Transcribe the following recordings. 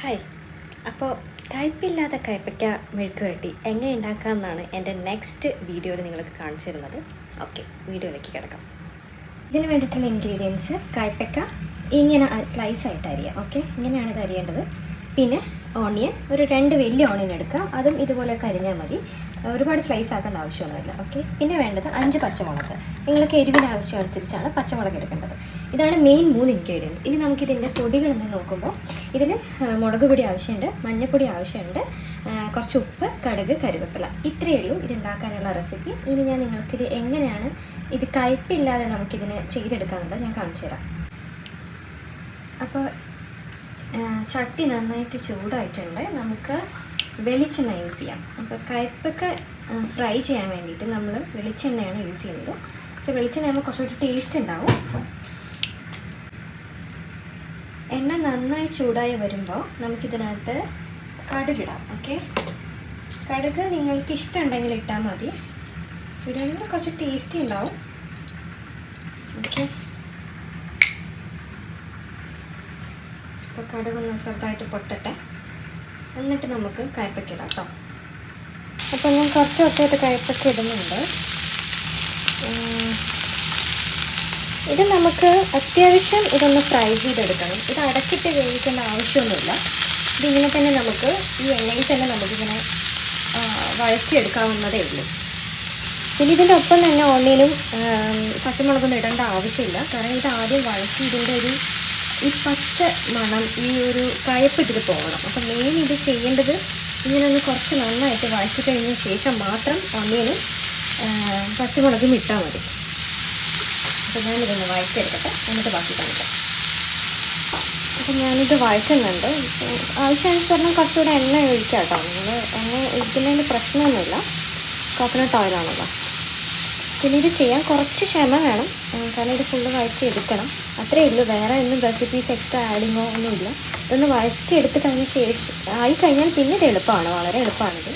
Hi. അപ്പോൾ കയ്പില്ലാത്ത കയ്പ്പയ്ക്ക മെഴുക്ക് പുരട്ടി എങ്ങനെ ഉണ്ടാക്കാമെന്നാണ് എൻ്റെ നെക്സ്റ്റ് വീഡിയോയിൽ നിങ്ങൾക്ക് കാണിച്ചു തരുന്നത്. ഓക്കെ, വീഡിയോയിലേക്ക് കിടക്കാം. ഇതിന് വേണ്ടിയിട്ടുള്ള ഇൻഗ്രീഡിയൻസ്: കയ്പ്പയ്ക്ക ഇങ്ങനെ സ്ലൈസ് ആയിട്ട് അരിയാം. ഓക്കെ, ഇങ്ങനെയാണ് ഇത് അരിയേണ്ടത്. പിന്നെ ഓണിയൻ, ഒരു 2 വലിയ ഓണിയൻ എടുക്കുക. അതും ഇതുപോലെ കരിഞ്ഞാൽ മതി, ഒരുപാട് സ്ലൈസ് ആക്കേണ്ട ആവശ്യമൊന്നുമില്ല. ഓക്കെ, പിന്നെ വേണ്ടത് 5 പച്ചമുളക്. നിങ്ങൾക്ക് എരിവിന് ആവശ്യമനുസരിച്ചാണ് പച്ചമുളക് എടുക്കേണ്ടത്. ഇതാണ് മെയിൻ 3 ഇൻഗ്രീഡിയൻസ്. ഇനി നമുക്കിതിൻ്റെ പൊടികളെന്ന് നോക്കുമ്പോൾ ഇതിൽ മുളക് പൊടി ആവശ്യമുണ്ട്, മഞ്ഞൾപ്പൊടി ആവശ്യമുണ്ട്, കുറച്ച് ഉപ്പ്, കടുക്, കറിവേപ്പില. ഇത്രയേ ഉള്ളൂ ഇതുണ്ടാക്കാനുള്ള റെസിപ്പി. ഇനി ഞാൻ നിങ്ങൾക്കിത് എങ്ങനെയാണ് ഇത് കയ്പില്ലാതെ നമുക്കിതിന് ചെയ്തെടുക്കാമെന്നുള്ളത് ഞാൻ കാണിച്ചു തരാം. അപ്പോൾ ചട്ടി നന്നായിട്ട് ചൂടായിട്ടുണ്ട്. നമുക്ക് വെളിച്ചെണ്ണ യൂസ് ചെയ്യാം. അപ്പോൾ കയ്പ്പൊക്കെ ഫ്രൈ ചെയ്യാൻ വേണ്ടിയിട്ട് നമ്മൾ വെളിച്ചെണ്ണയാണ് യൂസ് ചെയ്യുന്നത്. സോ വെളിച്ചെണ്ണ ആകുമ്പോൾ കുറച്ചുകൂടി ടേസ്റ്റ് ഉണ്ടാവും. എണ്ണ നന്നായി ചൂടായി വരുമ്പോൾ നമുക്കിതിനകത്ത് കടുകിടാം. ഓക്കെ, കടുക് നിങ്ങൾക്ക് ഇഷ്ടമുണ്ടെങ്കിൽ ഇട്ടാൽ മതി, ഇടുമ്പോൾ കുറച്ച് ടേസ്റ്റി ഉണ്ടാവും. ഓക്കെ, അപ്പോൾ കടുകൊന്ന് ചെറുതായിട്ട് പൊട്ടട്ടെ, എന്നിട്ട് നമുക്ക് കയ്പ്പയ്ക്ക ഇടാം കേട്ടോ. അപ്പോൾ ഞാൻ കുറച്ചൊക്കെ കയ്പ്പയ്ക്ക ഇടുന്നുണ്ട്. ഇത് നമുക്ക് അത്യാവശ്യം ഇതൊന്ന് ഫ്രൈ ചെയ്തെടുക്കണം. ഇത് അടച്ചിട്ട് വേവിക്കേണ്ട ആവശ്യമൊന്നുമില്ല. ഇതിങ്ങനെ തന്നെ നമുക്ക് ഈ എണ്ണയിൽ തന്നെ നമുക്കിങ്ങനെ വഴറ്റിയെടുക്കാവുന്നതേ ഉള്ളൂ. പിന്നെ ഇതിൻ്റെ ഒപ്പം തന്നെ ഓണിയനും പച്ചമുളകൊന്നും ഇടേണ്ട ആവശ്യമില്ല. കാരണം ഇത് ആദ്യം വഴറ്റി ഇതിൻ്റെ ഈ പച്ച മണം, ഈ ഒരു കയ്പ്പ് ഇതിൽ പോകണം. അപ്പം മെയിൻ ഇത് ചെയ്യേണ്ടത് ഇങ്ങനെ ഒന്ന് കുറച്ച് നന്നായിട്ട് വഴറ്റി കഴിഞ്ഞ ശേഷം മാത്രം ഓണിയനും പച്ചമുളകും ഇട്ടാൽ മതി. അപ്പോൾ ഞാനിതൊന്ന് വഴറ്റിയെടുക്കട്ടെ, എന്നിട്ട് ബാക്കി കാണിക്കാം. അപ്പം ഞാനിത് വഴറ്റുന്നുണ്ട്. ആവശ്യാനുസരണം കുറച്ചുകൂടെ എണ്ണ ഒഴിക്കാം കേട്ടോ. നിങ്ങൾ എണ്ണ ഒഴിക്കുന്നതിന് പ്രശ്നമൊന്നുമില്ല, കോക്കനട്ട് ഓയിലാണല്ലോ. പിന്നെ ഇത് ചെയ്യാൻ കുറച്ച് ക്ഷമ വേണം, കാരണം ഇത് ഫുള്ള് വഴറ്റിയെടുക്കണം. അത്രയേ ഉള്ളൂ, വേറെ ഒന്നും റെസിപ്പീസ് എക്സ്ട്രാ ആഡിങ്ങോ ഒന്നുമില്ല. ഇതൊന്ന് വഴറ്റിയെടുത്ത് കഴിഞ്ഞ ശേഷം ആയിക്കഴിഞ്ഞാൽ പിന്നെ ഇത് എളുപ്പമാണ്, വളരെ എളുപ്പമാണിത്.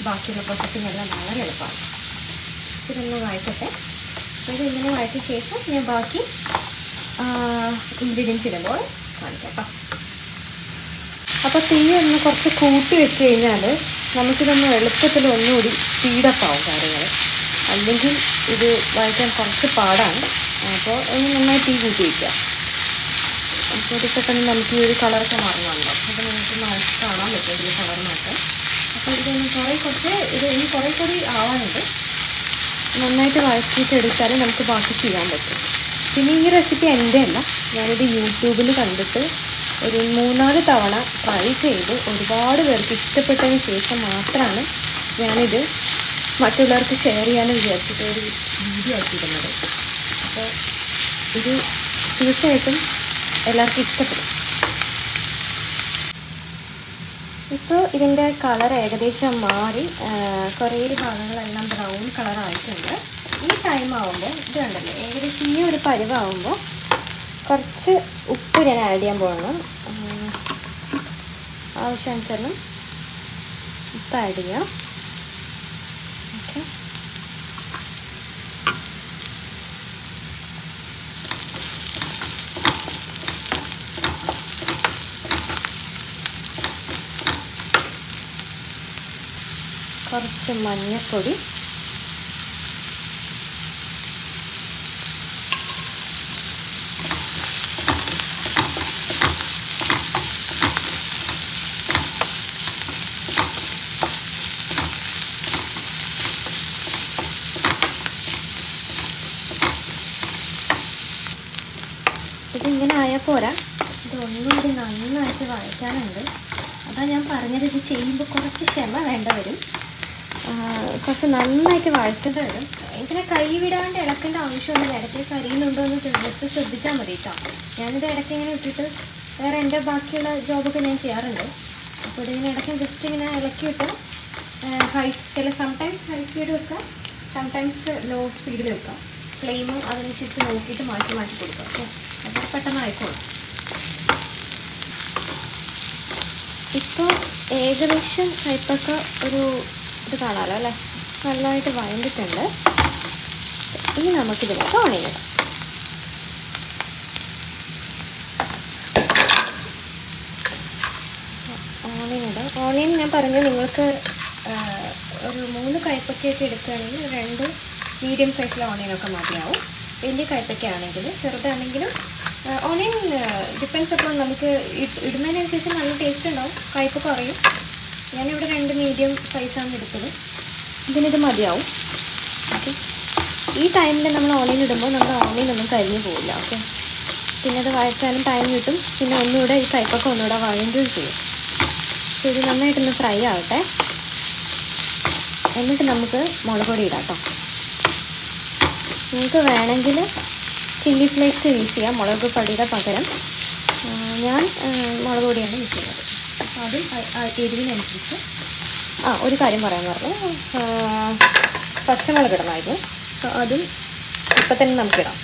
ബാക്കിയുള്ള പ്രോസസ്സിങ് എല്ലാം വളരെ എളുപ്പമാണ്. ഇതൊന്ന് വഴറ്റട്ടെ. ഇത് ഇങ്ങനെ വഴറ്റിയ ശേഷം ഞാൻ ബാക്കി ഇൻഗ്രീഡിയൻസ് ഇടുമ്പോൾ കാണിക്കാം കേട്ടോ. അപ്പോൾ തീ ഒന്ന് കുറച്ച് കൂട്ടി വെച്ച് കഴിഞ്ഞാൽ നമുക്കിതൊന്ന് എളുപ്പത്തിൽ ഒന്നുകൂടി സ്പീഡപ്പ് ആവും കാര്യങ്ങൾ. അല്ലെങ്കിൽ ഇത് വഴറ്റാൻ കുറച്ച് പാടാണ്. അപ്പോൾ ഒന്ന് നന്നായി തീ കൂട്ടി വയ്ക്കുക. അപ്പോൾ ഇത് പെട്ടെന്ന് നമുക്ക് ഈ ഒരു കളറൊക്കെ മാറുന്നുണ്ടോ, അപ്പോൾ നമുക്ക് കാണാൻ പറ്റും ഇതിൽ കളർ മാറ്റം. അപ്പോൾ ഇതൊന്ന് ഇനി കുറേ കൂടി ആവാനുണ്ട്. നന്നായിട്ട് വഴറ്റിയിട്ട് എടുത്താൽ നമുക്ക് ബാക്കി ചെയ്യാൻ പറ്റും. പിന്നെ ഈ റെസിപ്പി എൻ്റെ അല്ല, ഞാനിത് യൂട്യൂബിൽ കണ്ടിട്ട് ഒരു 3-4 തവണ ട്രൈ ചെയ്ത് ഒരുപാട് പേർക്ക് ഇഷ്ടപ്പെട്ടതിന് ശേഷം മാത്രമാണ് ഞാനിത് മറ്റുള്ളവർക്ക് ഷെയർ ചെയ്യാനും വിചാരിച്ചിട്ട് ഒരു വീഡിയോ ആക്കിയിടുന്നത്. അപ്പോൾ ഇത് തീർച്ചയായിട്ടും എല്ലാവർക്കും ഇഷ്ടപ്പെടും. ഇപ്പോൾ ഇതിൻ്റെ കളർ ഏകദേശം മാറി, കുറേ ഭാഗങ്ങളെല്ലാം ബ്രൗൺ കളറായിട്ടുണ്ട്. ഈ ടൈം ആകുമ്പോൾ ഇത് കണ്ടല്ലോ, ഏകദേശം ഈ ഒരു പരുവാകുമ്പോൾ കുറച്ച് ഉപ്പ് ഞാൻ ആഡ് ചെയ്യാൻ പോകണം. ആവശ്യാനുസരണം ഉപ്പ് ആഡ് ചെയ്യാം. ഓക്കെ, കുറച്ച് മഞ്ഞൾപ്പൊടി, ഇതിങ്ങനെ ആയാൽ പോരാ, ഇതൊന്നുകൂടി നന്നായിട്ട് വഴറ്റാനുണ്ട്. അതാണ് ഞാൻ പറഞ്ഞത്, ഇത് ചെയ്യുമ്പോൾ കുറച്ച് ക്ഷമ വേണ്ട വരും, കുറച്ച് നന്നായിട്ട് വഴറ്റേണ്ടി വരും. ഇതിനെ കൈ വിടാണ്ട് ഇളക്കേണ്ട ആവശ്യമൊന്നുമില്ല. ഇടയ്ക്ക് കരിയുന്നുണ്ടോ എന്ന് ജസ്റ്റ് ശ്രദ്ധിച്ചാൽ മതി കേട്ടോ. ഞാനിത് ഇടയ്ക്ക് ഇങ്ങനെ ഇട്ടിട്ട് വേറെ എൻ്റെ ബാക്കിയുള്ള ജോബൊക്കെ ഞാൻ ചെയ്യാറുണ്ട്. അപ്പോൾ ഇതിങ്ങനെ ഇടയ്ക്ക് ജസ്റ്റ് ഇങ്ങനെ ഇളക്കിയിട്ട് സംടൈംസ് ഹൈ സ്പീഡ് വെക്കാം, സംടൈംസ് ലോ സ്പീഡിൽ വെക്കാം. ഫ്ലെയിം അതിനനുസരിച്ച് നോക്കിയിട്ട് മാറ്റി കൊടുക്കാം. ഓക്കെ, അപ്പോൾ പെട്ടെന്ന് ആയിക്കോളും. ഇപ്പോൾ ഏകദേശം കയ്പ്പൊക്കെ ഒരു ഇത് കാണാമല്ലോ അല്ലേ, നല്ലതായിട്ട് വഴണ്ടിട്ടുണ്ട്. ഇനി നമുക്കിതിനകത്ത് ഓണിയൻ ഇടാം. ഓണിയൻ ഇടാം. ഓണിയൻ ഞാൻ പറഞ്ഞു നിങ്ങൾക്ക് ഒരു 3 കയ്പ്പയ്ക്കൊക്കെ എടുക്കുകയാണെങ്കിൽ 2 മീഡിയം സൈസിലെ ഓണിയനൊക്കെ മതിയാവും. വലിയ കയ്പ്പയ്ക്ക ആണെങ്കിൽ ചെറുതാണെങ്കിലും ഓണിയൻ ഡിപ്പെൻസ് അപ്പോൾ നമുക്ക് ഇടുന്നതിനനുസരിച്ച് നല്ല ടേസ്റ്റ് ഉണ്ടാവും, കയ്പ്പ് കുറയും. ഞാനിവിടെ 2 മീഡിയം സൈസാണ് എടുത്തത്. ഇതിനിത് മതിയാവും. ഓക്കെ, ഈ ടൈമിൽ നമ്മൾ ഓണിയൻ ഇടുമ്പോൾ നമ്മുടെ ഓണിയൻ ഒന്നും കരിഞ്ഞു പോവില്ല. ഓക്കെ, പിന്നെ അത് വഴറ്റാനും ടൈം കിട്ടും. പിന്നെ ഒന്നുകൂടെ ഈ കയ്പ്പൊക്കെ ഒന്നുകൂടെ വഴങ്ങുകയും ചെയ്യും. അപ്പോൾ ഇത് നന്നായിട്ടൊന്ന് ഫ്രൈ ആവട്ടെ. എന്നിട്ട് നമുക്ക് മുളക് പൊടി ഇടാം കേട്ടോ. നിങ്ങൾക്ക് വേണമെങ്കിൽ ചില്ലി ഫ്ലേക്സ് യൂസ് ചെയ്യാം മുളക് പൊടിയുടെ പകരം. ഞാൻ മുളക് പൊടിയാണ് യൂസ് ചെയ്യുന്നത്. അപ്പോൾ അതും എരിവിനനുസരിച്ച്. ഒരു കാര്യം പറയാൻ പറഞ്ഞു, പച്ചമുളക് ഇടണമായിരുന്നു. അപ്പോൾ അതും ഇപ്പം തന്നെ നമുക്കിടാം.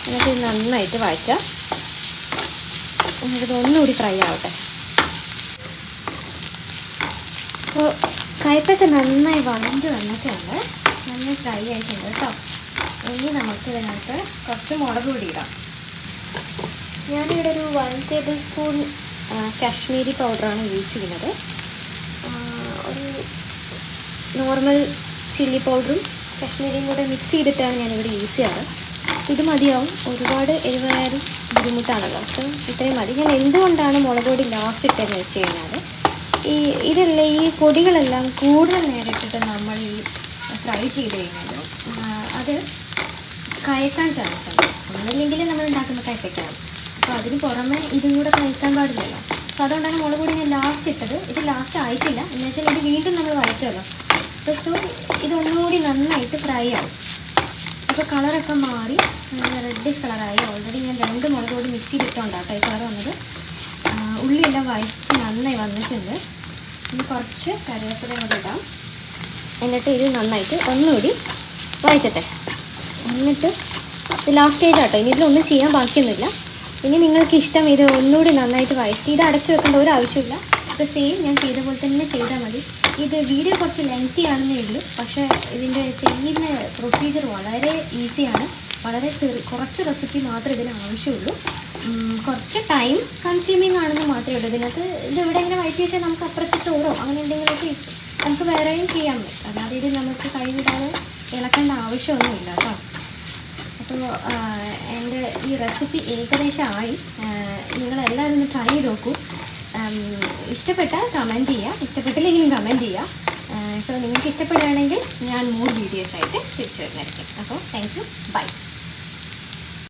എന്നിട്ട് നന്നായിട്ട് വഴറ്റാം. എന്നിട്ട് ഒന്നുകൂടി ഫ്രൈ ആവട്ടെ. അപ്പോൾ കയ്പ്പൊക്കെ നന്നായി വഴണ്ട് വന്നിട്ടുണ്ട്, നന്നായി ഫ്രൈ ആയിട്ടുണ്ട് കേട്ടോ. ഇനി നമുക്ക് ഇതിനകത്ത് കുറച്ച് മുളക് പൊടി ഇടാം. ഞാനിവിടെ ഒരു 1 ടേബിൾ സ്പൂൺ കാശ്മീരി പൗഡറാണ് യൂസ് ചെയ്യുന്നത്. ഒരു നോർമൽ ചില്ലി പൗഡറും കാശ്മീരിയും കൂടെ മിക്സ് ചെയ്തിട്ടാണ് ഞാനിവിടെ യൂസ് ചെയ്യാറ്. ഇത് മതിയാവും, ഒരുപാട് എരിവായാലും ബുദ്ധിമുട്ടാണല്ലോ. അപ്പം ഇത്രയും മതി. ഞാൻ എന്തുകൊണ്ടാണ് മുളക് പൊടി ലാസ്റ്റ് ഇട്ടതെന്ന് വെച്ച് കഴിഞ്ഞാൽ, ഈ പൊടികളെല്ലാം കൂടുതൽ നേരിട്ടിട്ട് നമ്മൾ ഈ ഫ്രൈ ചെയ്ത് കഴിഞ്ഞാൽ അത് കയക്കാൻ ചാൻസ് ഉണ്ട്. ഒന്നില്ലെങ്കിൽ നമ്മൾ ഉണ്ടാക്കുന്ന കയ്പ്പയ്ക്കാണ്. അപ്പോൾ അതിന് പുറമെ ഇതും കൂടെ കഴിക്കാൻ പാടില്ലല്ലോ. അപ്പോൾ അതുകൊണ്ടാണ് മുളക് പൊടി ഞാൻ ലാസ്റ്റ് ഇട്ടത്. ഇത് ലാസ്റ്റ് ആയിട്ടില്ല, എന്ന് വെച്ചാൽ ഇത് വീണ്ടും നമ്മൾ വഴറ്റുമല്ലോ. അപ്പോൾ സോ ഇതൊന്നുകൂടി നന്നായിട്ട് ഫ്രൈ ആവും. അപ്പോൾ കളറൊക്കെ മാറി റെഡിഷ് കളറായി. ഓൾറെഡി ഞാൻ 2 മുളക് പൊടി മിക്സ് ചെയ്തിട്ടുണ്ടാട്ടോ ഈ കളർ വന്നത്. ഉള്ളിയെല്ലാം വഴറ്റി നന്നായി വന്നിട്ടുണ്ട്. ഇനി കുറച്ച് കറിവേപ്പില കൂടി ഇടാം. എന്നിട്ട് ഇത് നന്നായിട്ട് ഒന്നുകൂടി വഴറ്റട്ടെ. എന്നിട്ട് ഇത് ലാസ്റ്റ് സ്റ്റേജ് ആട്ടോ. ഇനി ഇതിലൊന്നും ചെയ്യാൻ ബാക്കിയൊന്നുമില്ല. ഇനി നിങ്ങൾക്ക് ഇഷ്ടം ഇത് ഒന്നുകൂടി നന്നായിട്ട് വഴറ്റി ഇത് അടച്ചു വെക്കേണ്ട ഒരു ആവശ്യമില്ല. ഇപ്പോൾ സെയിം ഞാൻ ചെയ്ത പോലെ തന്നെ ചെയ്താൽ മതി. ഇത് വീഡിയോ കുറച്ച് ലെങ്തി ആണെന്നേ ഉള്ളൂ, പക്ഷേ ഇതിൻ്റെ ചെയ്യുന്ന പ്രൊസീജിയർ വളരെ ഈസിയാണ്. വളരെ കുറച്ച് റെസിപ്പി മാത്രമേ ഇതിന് ആവശ്യമുള്ളൂ. കുറച്ച് ടൈം കൺസ്യൂമിങ് ആണെന്ന് മാത്രമേ ഉള്ളൂ. ഇതിനകത്ത് ഇതിവിടെ ഇങ്ങനെ വഴറ്റി വെച്ചാൽ നമുക്ക് അപ്പുറത്ത് ചോറോ അങ്ങനെ എന്തെങ്കിലുമൊക്കെ നമുക്ക് വേറെയും ചെയ്യാൻ പറ്റും. അല്ലാതെ ഇത് നമുക്ക് കൈവിടാതെ ഇളക്കേണ്ട ആവശ്യമൊന്നുമില്ല കേട്ടോ. അപ്പോൾ എൻ്റെ ഈ റെസിപ്പി ഏകദേശമായി. നിങ്ങളെല്ലാവരും ഒന്ന് ട്രൈ ചെയ്ത് നോക്കൂ. ഇഷ്ടപ്പെട്ടാൽ കമൻറ്റ് ചെയ്യുക, ഇഷ്ടപ്പെട്ടില്ലെങ്കിലും കമൻറ്റ് ചെയ്യുക. സോ നിങ്ങൾക്ക് ഇഷ്ടപ്പെടുകയാണെങ്കിൽ ഞാൻ 3 വീഡിയോസായിട്ട് തിരിച്ചു വരുന്നതായിരിക്കും. അപ്പോൾ താങ്ക് യു, ബൈ.